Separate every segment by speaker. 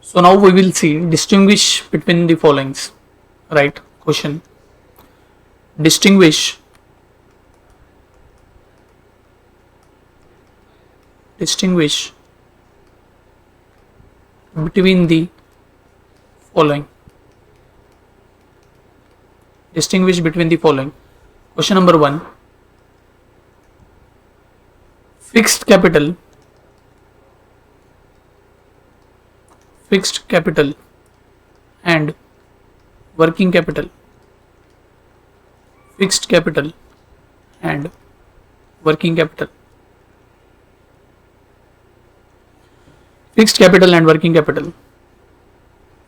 Speaker 1: So now we will see distinguish between the followings. Right, question. Distinguish between the following. Distinguish between the following. Question number 1. Fixed capital and working capital. Fixed capital and working capital. Fixed capital and working capital.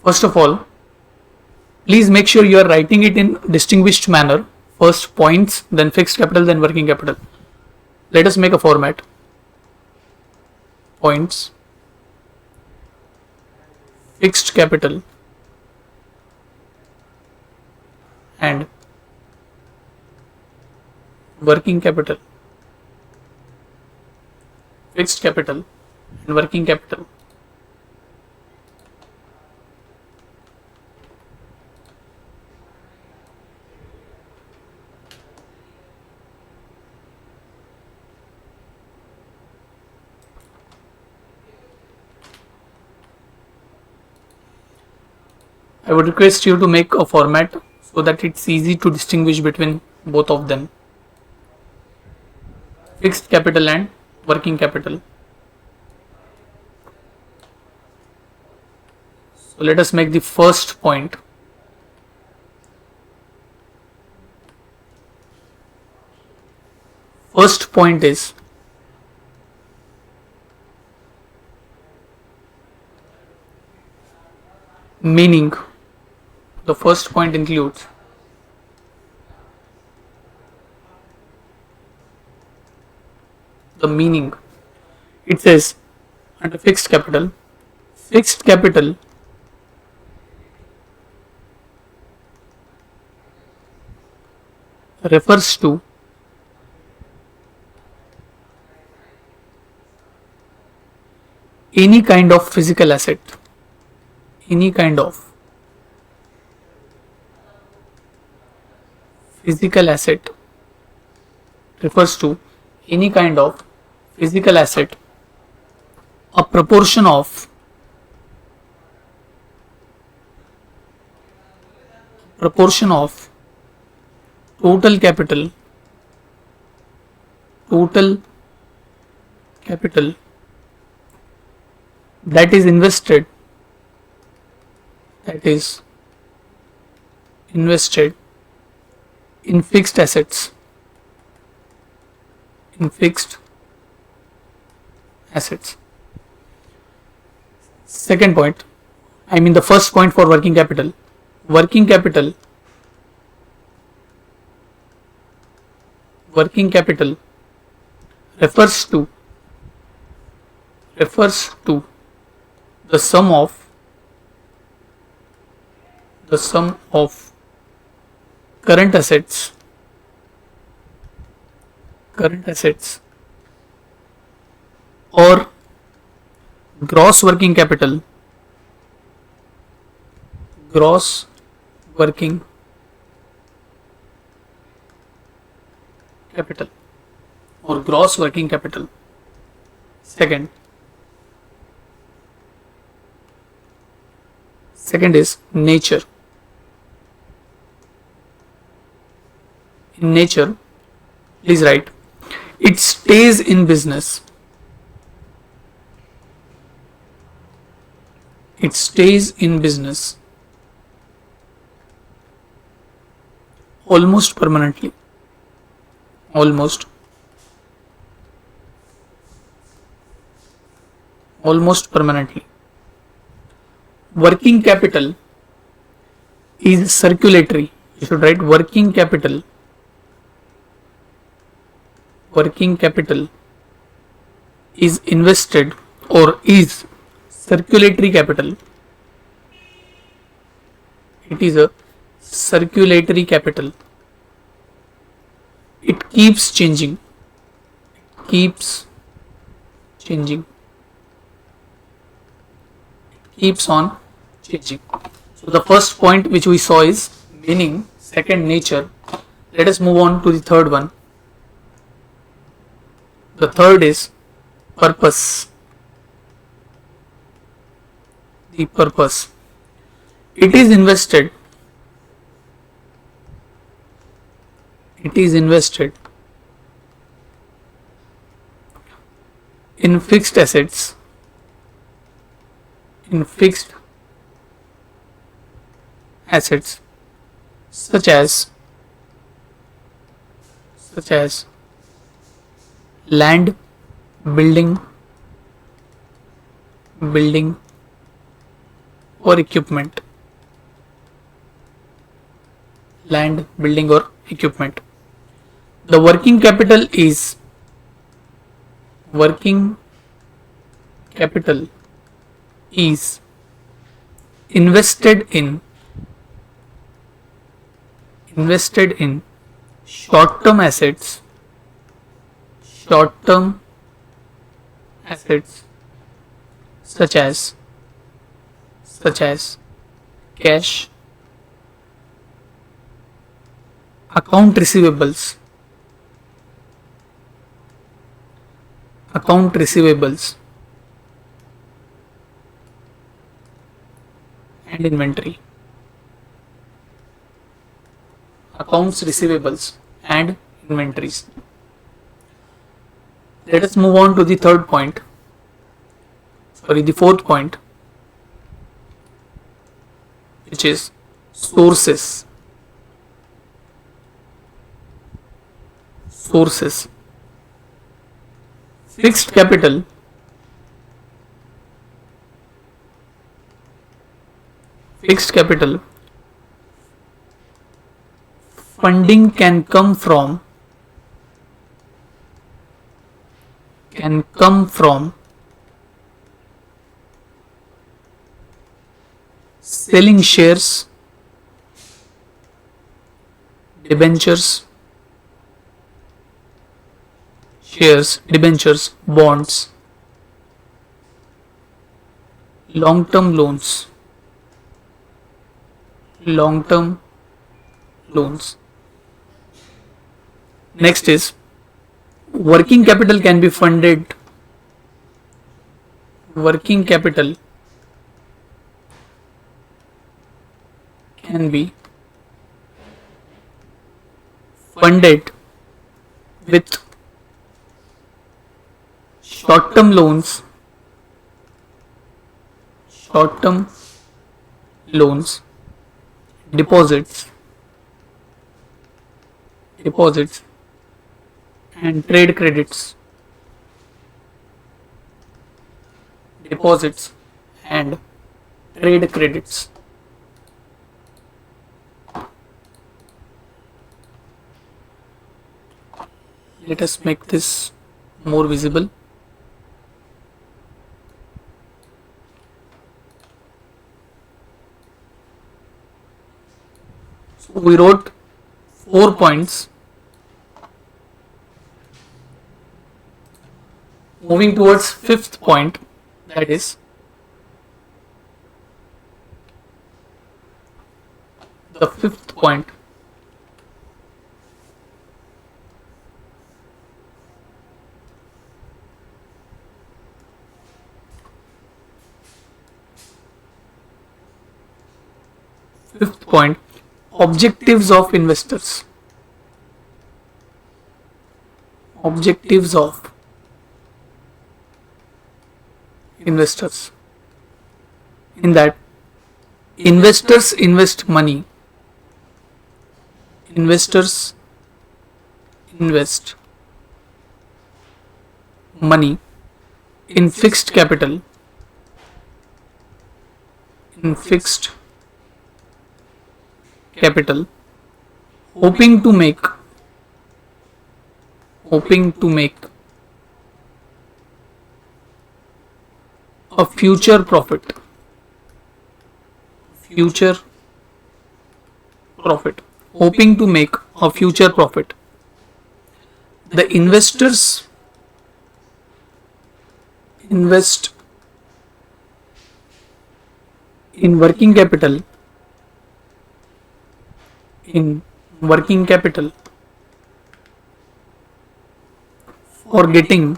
Speaker 1: First of all, please make sure you are writing it in distinguished manner. First points, then fixed capital, then working capital. Let us make a format. Points, fixed capital and working capital. Fixed capital and working capital. I would request you to make a format so that it's easy to distinguish between both of them. Fixed capital and working capital. So let us make the first point. First point is meaning. The first point includes the meaning. It says under fixed capital refers to any kind of physical asset. Any kind of physical asset refers to any kind of physical asset, a proportion of total capital that is invested in fixed assets. Second point, I mean the first point for working capital. Working capital refers to the sum of current assets or gross working capital or gross working capital. Second is nature. In nature, please write, it stays in business. Almost permanently. Almost permanently. Working capital is circulatory. You should write working capital is invested or is circulatory capital. It is a circulatory capital. It keeps changing. keeps on changing. So the first point which we saw is meaning, second nature. Let us move on to the third one. The third is purpose. The purpose. It is invested in fixed assets, such as land, building or equipment. Land, building or equipment. The working capital is invested in short-term assets such as cash, account receivables, and inventory. Accounts receivables and inventories. Let us move on to the fourth point, which is sources. Fixed capital funding can come from selling shares, debentures, bonds, long-term loans. Next is working capital can be funded. Working capital can be funded with short-term loans, deposits and trade credits. Let us make this more visible. So we wrote 4 points. Moving towards fifth point, that is the fifth point. Fifth point, objectives of investors. Objectives of investors. In that, investors invest money. Investors invest money in fixed capital. Hoping to make a future profit. Hoping to make a future profit. The investors invest in working capital, in working capital, for getting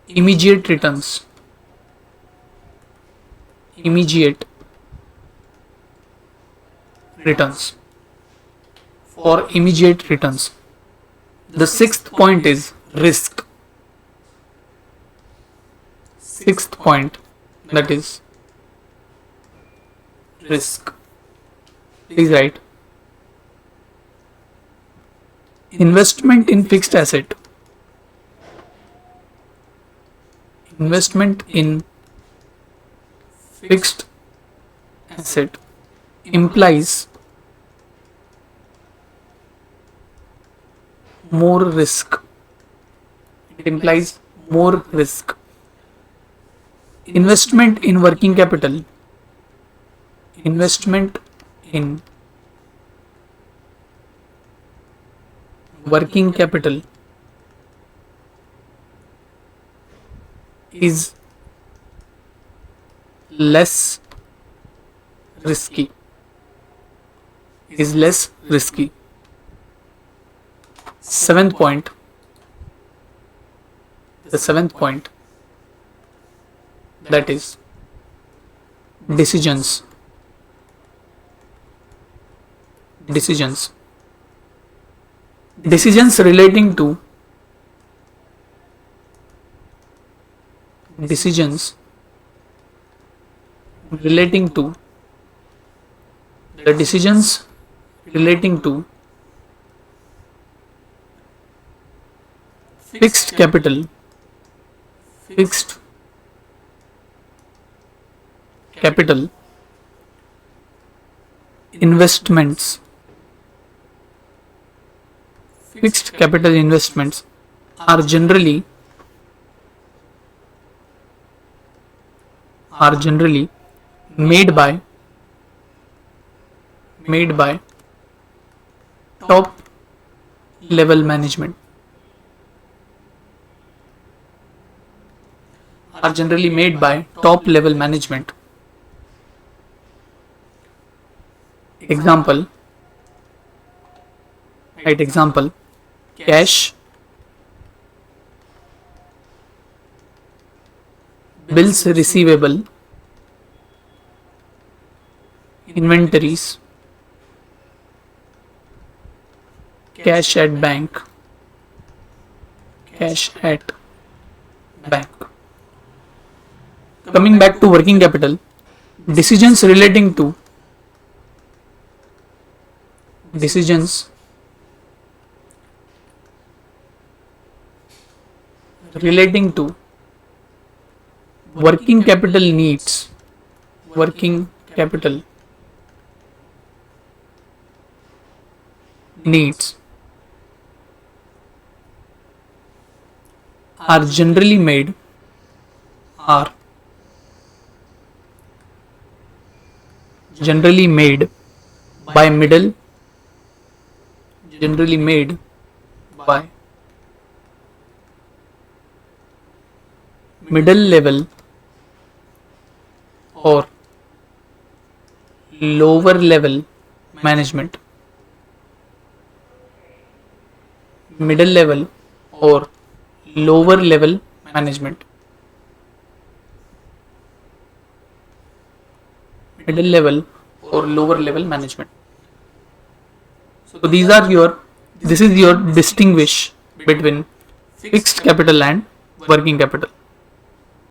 Speaker 1: immediate returns, immediate returns, for immediate returns. The sixth point is risk. Sixth point, that is risk. Please write. Investment in fixed asset. Investment in fixed asset implies more risk. It implies more risk. Investment in working capital. Investment in working capital is less risky. Is less risky. Seventh point. The seventh point, that is decisions. Decisions. Decisions relating to decisions relating to the decisions relating to fixed capital, fixed capital investments, fixed capital investments are generally made by top level management. Are generally made by top level management. Example. Right, example. Cash, bills receivable, inventories, cash at bank, cash at bank. Coming back to working capital, decisions relating to working capital needs, working capital needs are generally made by middle level or lower level management. Middle level or lower level management. Middle level or lower level management. So this is your distinguish between fixed capital and working capital.